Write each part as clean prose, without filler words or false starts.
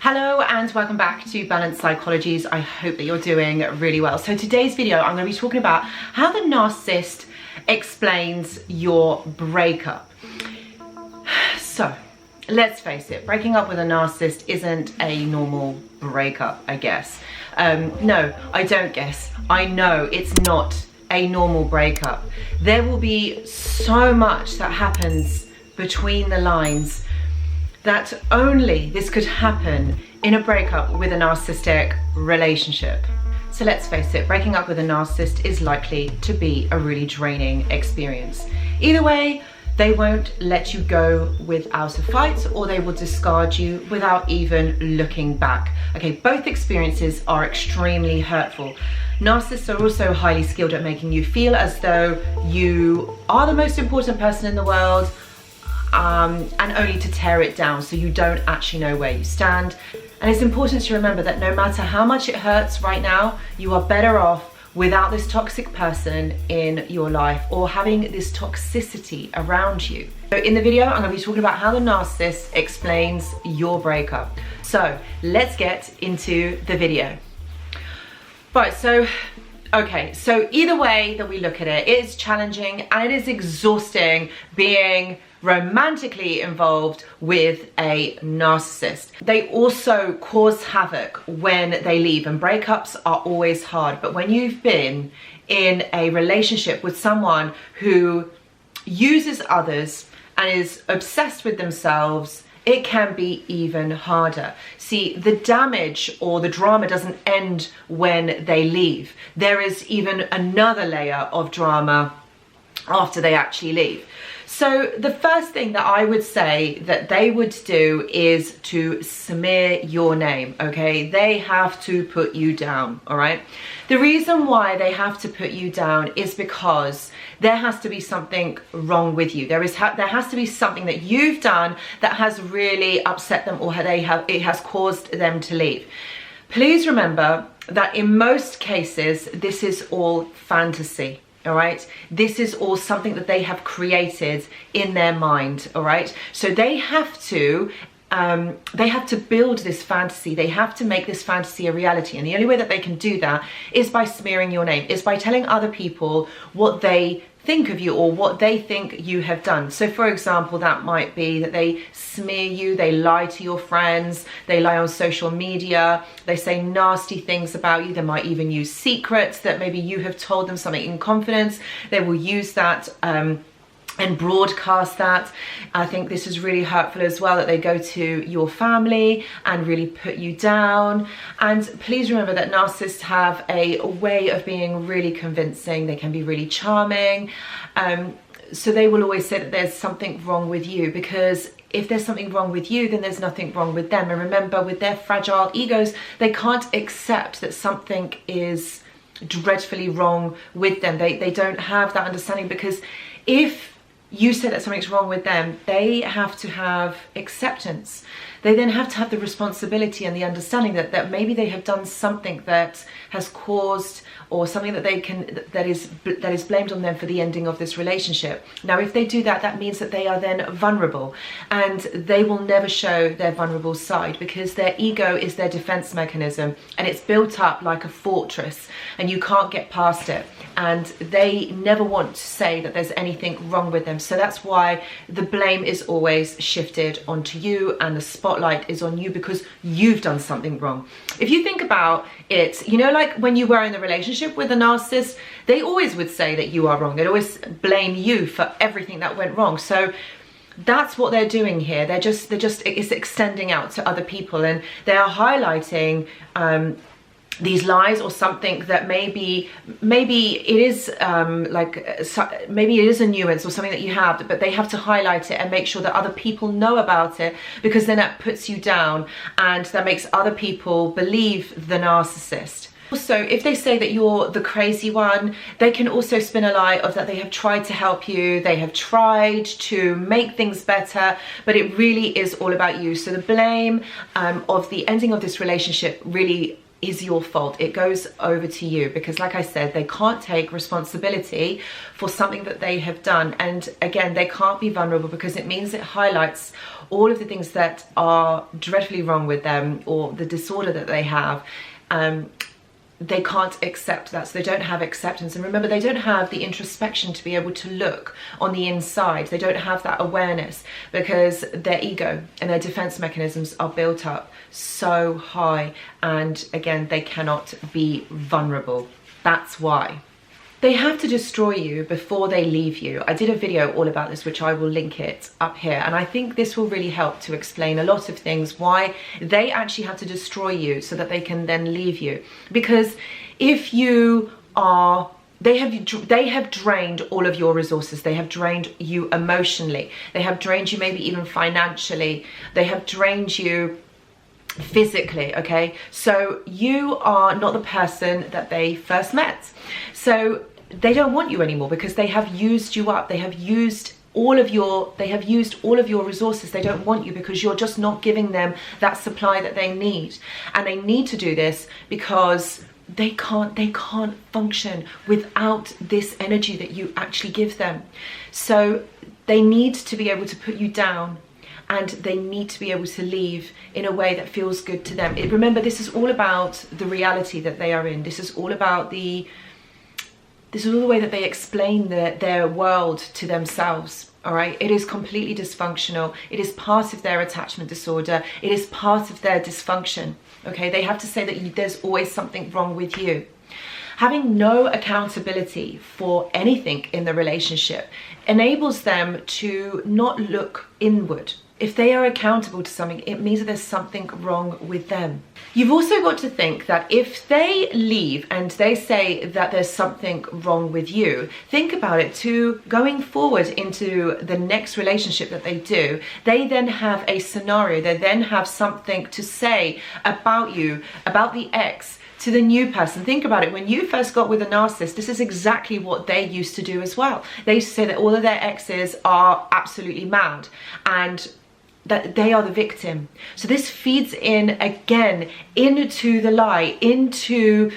Hello and welcome back to Balanced Psychologies. I hope that you're doing really well. So today's video, I'm going to be talking about how the narcissist explains your breakup. So let's face it, breaking up with a narcissist isn't a normal breakup, I guess. No, I don't guess. I know it's not a normal breakup. There will be so much that happens between the lines that only this could happen in a breakup with a narcissistic relationship. So let's face it, breaking up with a narcissist is likely to be a really draining experience. Either way, they won't let you go without a fight, or they will discard you without even looking back. Okay, both experiences are extremely hurtful. Narcissists are also highly skilled at making you feel as though you are the most important person in the world, and only to tear it down so you don't actually know where you stand. And it's important to remember that no matter how much it hurts right now, you are better off without this toxic person in your life or having this toxicity around you. So in the video, I'm going to be talking about how the narcissist explains your breakup. So let's get into the video. Right, so either way that we look at it, it is challenging and it is exhausting being romantically involved with a narcissist. They also cause havoc when they leave, and breakups are always hard. But when you've been in a relationship with someone who uses others and is obsessed with themselves, it can be even harder. See, the damage or the drama doesn't end when they leave. There is even another layer of drama after they actually leave. So the first thing that I would say that they would do is to smear your name, okay? They have to put you down, all right? The reason why they have to put you down is because there has to be something wrong with you. There has to be something that you've done that has really upset them, or it has caused them to leave. Please remember that in most cases, this is all fantasy. All right, this is all something that they have created in their mind. All right, so they have to build this fantasy. They have to make this fantasy a reality, and the only way that they can do that is by smearing your name, is by telling other people what they think of you or what they think you have done. So for example, that might be that they smear you, they lie to your friends, they lie on social media, they say nasty things about you. They might even use secrets that maybe you have told them something in confidence. They will use that and broadcast that. I think this is really hurtful as well, that they go to your family and really put you down. And please remember that narcissists have a way of being really convincing. They can be really charming. So they will always say that there's something wrong with you, because if there's something wrong with you, then there's nothing wrong with them. And remember, with their fragile egos, they can't accept that something is dreadfully wrong with them. They don't have that understanding, because if you say that something's wrong with them, they have to have acceptance. They then have to have the responsibility and the understanding that maybe they have done something that has caused, or something that is blamed on them for the ending of this relationship. Now, if they do that, that means that they are then vulnerable, and they will never show their vulnerable side, because their ego is their defense mechanism, and it's built up like a fortress, and you can't get past it. And they never want to say that there's anything wrong with them. So that's why the blame is always shifted onto you, and the spotlight is on you, because you've done something wrong. If you think about it, you know, like when you were in the relationship with a narcissist, they always would say that you are wrong. They'd always blame you for everything that went wrong. So that's what they're doing here. It's extending out to other people, and they are highlighting these lies, or something that maybe it is maybe it is a nuance or something that you have, but they have to highlight it and make sure that other people know about it, because then that puts you down and that makes other people believe the narcissist. Also, if they say that you're the crazy one, they can also spin a lie of that they have tried to help you, they have tried to make things better, but it really is all about you. So the blame of the ending of this relationship really is your fault. It goes over to you because, like I said, they can't take responsibility for something that they have done. And again, they can't be vulnerable because it means it highlights all of the things that are dreadfully wrong with them or the disorder that they have. They can't accept that, so they don't have acceptance. And remember, they don't have the introspection to be able to look on the inside. They don't have that awareness because their ego and their defense mechanisms are built up so high. And again, they cannot be vulnerable. That's why. They have to destroy you before they leave you. I did a video all about this, which I will link it up here. And I think this will really help to explain a lot of things, why they actually have to destroy you so that they can then leave you. Because if you are, they have drained all of your resources. They have drained you emotionally. They have drained you maybe even financially. They have drained you physically, okay? So you are not the person that they first met. So they don't want you anymore because they have used you up. They have used all of your resources. They don't want you because you're just not giving them that supply that they need. And they need to do this because they can't function without this energy that you actually give them. So they need to be able to put you down, and they need to be able to leave in a way that feels good to them. Remember, this is all about the reality that they are in. This is all about the way that they explain their world to themselves, all right? It is completely dysfunctional. It is part of their attachment disorder. It is part of their dysfunction, okay? They have to say that there's always something wrong with you. Having no accountability for anything in the relationship enables them to not look inward. If they are accountable to something, it means that there's something wrong with them. You've also got to think that if they leave and they say that there's something wrong with you, think about it to going forward into the next relationship that they do. They then have a scenario, they then have something to say about you, about the ex, to the new person. Think about it. When you first got with a narcissist, this is exactly what they used to do as well. They used to say that all of their exes are absolutely mad and that they are the victim. So this feeds in again into the lie, into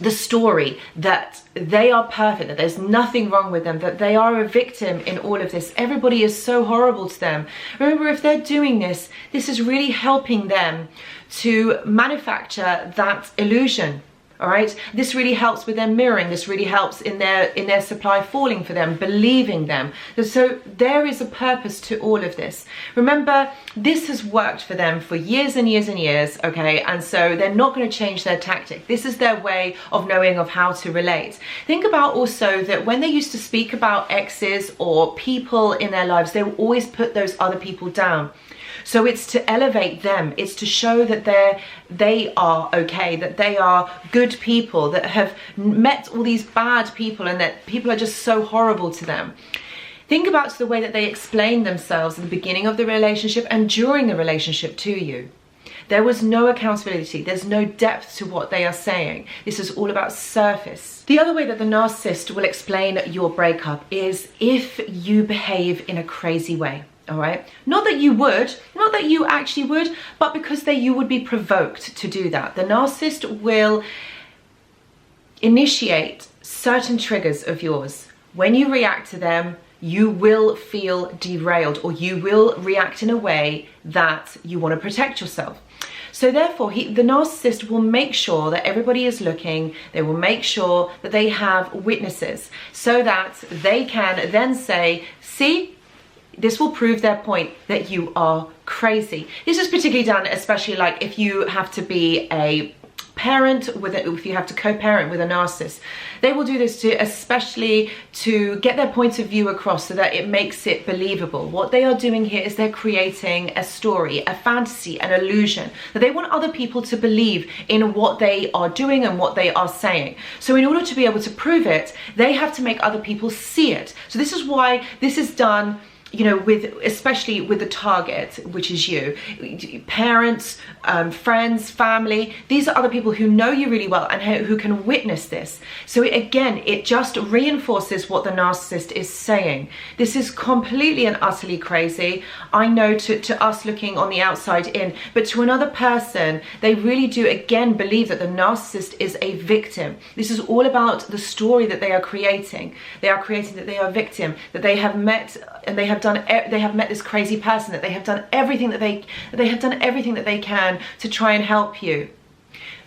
the story that they are perfect, that there's nothing wrong with them, that they are a victim in all of this. Everybody is so horrible to them. Remember, if they're doing this, this is really helping them to manufacture that illusion. All right, this really helps with their mirroring. This really helps in their supply falling for them, believing them. So there is a purpose to all of this. Remember, this has worked for them for years and years and years, okay? And so they're not going to change their tactic. This is their way of knowing of how to relate. Think about also that when they used to speak about exes or people in their lives, they will always put those other people down. So it's to elevate them. It's to show that they are okay, that they are good people, that have met all these bad people and that people are just so horrible to them. Think about the way that they explain themselves in the beginning of the relationship and during the relationship to you. There was no accountability. There's no depth to what they are saying. This is all about surface. The other way that the narcissist will explain your breakup is if you behave in a crazy way. All right, not that you actually would, but because you would be provoked to do that. The narcissist will initiate certain triggers of yours. When you react to them, you will feel derailed, or you will react in a way that you want to protect yourself. So therefore, the narcissist will make sure that everybody is looking. They will make sure that they have witnesses so that they can then say, see, this will prove their point that you are crazy. This is particularly done, especially like if you have to be a parent if you have to co-parent with a narcissist. They will do this especially to get their point of view across so that it makes it believable. What they are doing here is they're creating a story, a fantasy, an illusion that they want other people to believe in what they are doing and what they are saying. So in order to be able to prove it, they have to make other people see it. So this is why this is done you know, especially with the target, which is you, parents, friends, family. These are other people who know you really well and who can witness this. So again, it just reinforces what the narcissist is saying. This is completely and utterly crazy. I know to us looking on the outside in, but to another person, they really do again believe that the narcissist is a victim. This is all about the story that they are creating. They are creating that they are a victim, that they have met and they have met this crazy person, that they have done everything that they can to try and help you.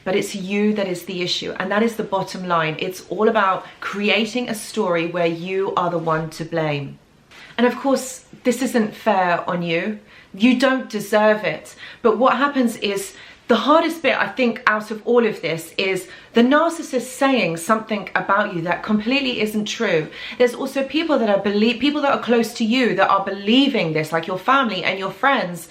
But it's you that is the issue, and that is the bottom line. It's all about creating a story where you are the one to blame. And of course, this isn't fair on you. You don't deserve it. But what happens is, the hardest bit, I think, out of all of this is the narcissist saying something about you that completely isn't true. There's also people that are close to you that are believing this, like your family and your friends,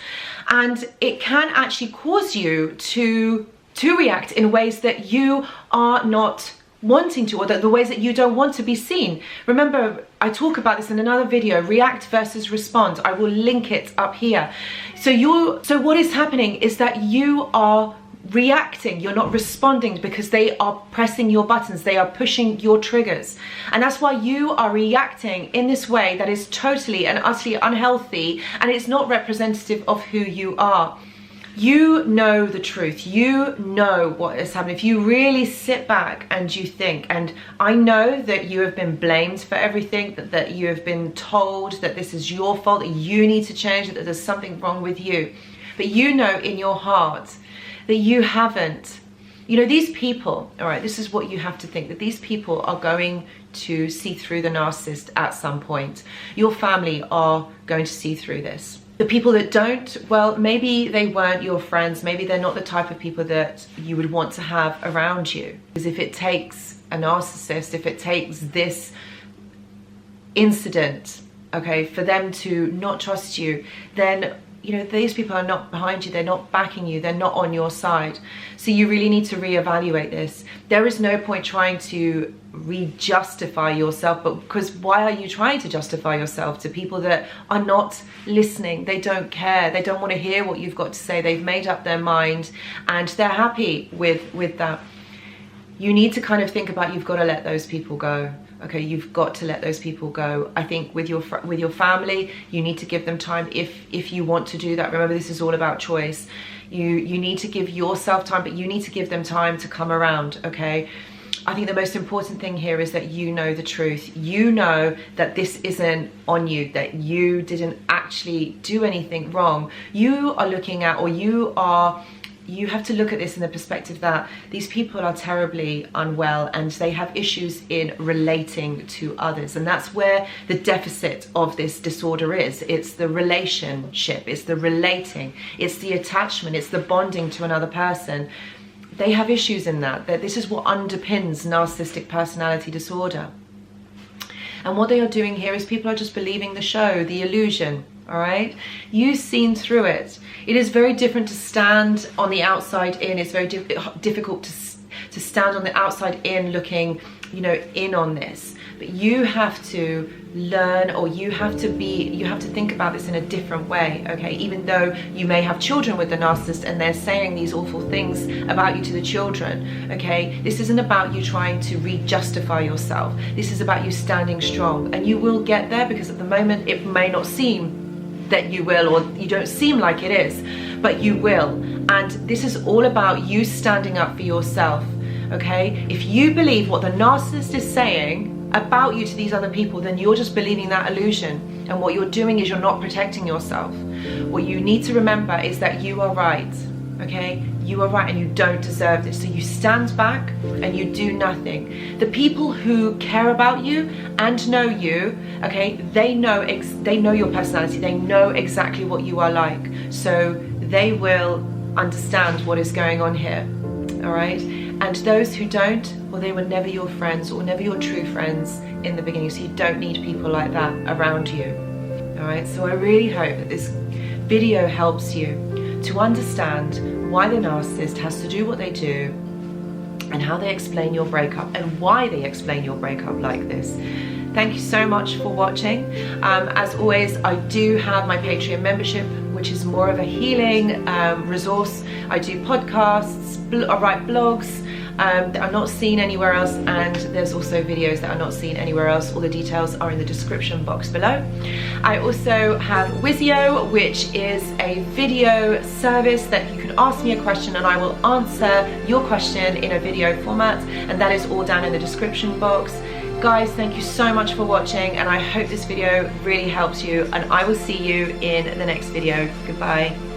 and it can actually cause you to react in ways that you are not wanting to, or the ways that you don't want to be seen. Remember, I talk about this in another video, react versus respond. I will link it up here. So what is happening is that you are reacting, you're not responding, because they are pressing your buttons, they are pushing your triggers. And that's why you are reacting in this way that is totally and utterly unhealthy, and it's not representative of who you are. You know the truth, you know what is happening. If you really sit back and you think, and I know that you have been blamed for everything, that you have been told that this is your fault, that you need to change, that there's something wrong with you. But you know in your heart that you haven't. You know, these people, all right, this is what you have to think, that these people are going to see through the narcissist at some point. Your family are going to see through this. The people that don't, well, maybe they weren't your friends. Maybe they're not the type of people that you would want to have around you. Because if it takes a narcissist, if it takes this incident, okay, for them to not trust you, then, you know, these people are not behind you, they're not backing you, they're not on your side. So you really need to reevaluate this. There is no point trying to re-justify yourself, but because why are you trying to justify yourself to people that are not listening? They don't care, they don't want to hear what you've got to say, they've made up their mind and they're happy with that. You need to kind of think about, you've got to let those people go. Okay, you've got to let those people go. I think with your family, you need to give them time if you want to do that. Remember, this is all about choice. You need to give yourself time, but you need to give them time to come around, okay? I think the most important thing here is that you know the truth. You know that this isn't on you, that you didn't actually do anything wrong. You are looking at, or you have to look at this in the perspective that these people are terribly unwell and they have issues in relating to others. And that's where the deficit of this disorder is. It's the relationship, it's the relating, it's the attachment, it's the bonding to another person. They have issues in that this is what underpins narcissistic personality disorder. And what they are doing here is people are just believing the show, the illusion, all right? You've seen through it. It is very different to stand on the outside in. It's very difficult to stand on the outside in looking, you know, in on this. But you have to learn, or you have to think about this in a different way, okay? Even though you may have children with the narcissist and they're saying these awful things about you to the children, okay? This isn't about you trying to re-justify yourself. This is about you standing strong, and you will get there, because at the moment it may not seem that you will, or you don't seem like it is, but you will. And this is all about you standing up for yourself, okay? If you believe what the narcissist is saying about you to these other people, then you're just believing that illusion, and what you're doing is you're not protecting yourself. What you need to remember is that you are right, okay? You are right, and you don't deserve this. So you stand back and you do nothing. The people who care about you and know you, okay, they know your personality, they know exactly what you are like, so they will understand what is going on here, all right? And those who don't, well, they were never your friends, or never your true friends in the beginning, so you don't need people like that around you, all right? So I really hope that this video helps you to understand why the narcissist has to do what they do, and how they explain your breakup, and why they explain your breakup like this. Thank you so much for watching. As always, I do have my Patreon membership, which is more of a healing resource. I do podcasts, I write blogs that are not seen anywhere else, and there's also videos that are not seen anywhere else. All the details are in the description box below. I also have Wizio, which is a video service that you can ask me a question and I will answer your question in a video format, and that is all down in the description box. Guys, thank you so much for watching, and I hope this video really helps you, and I will see you in the next video. Goodbye.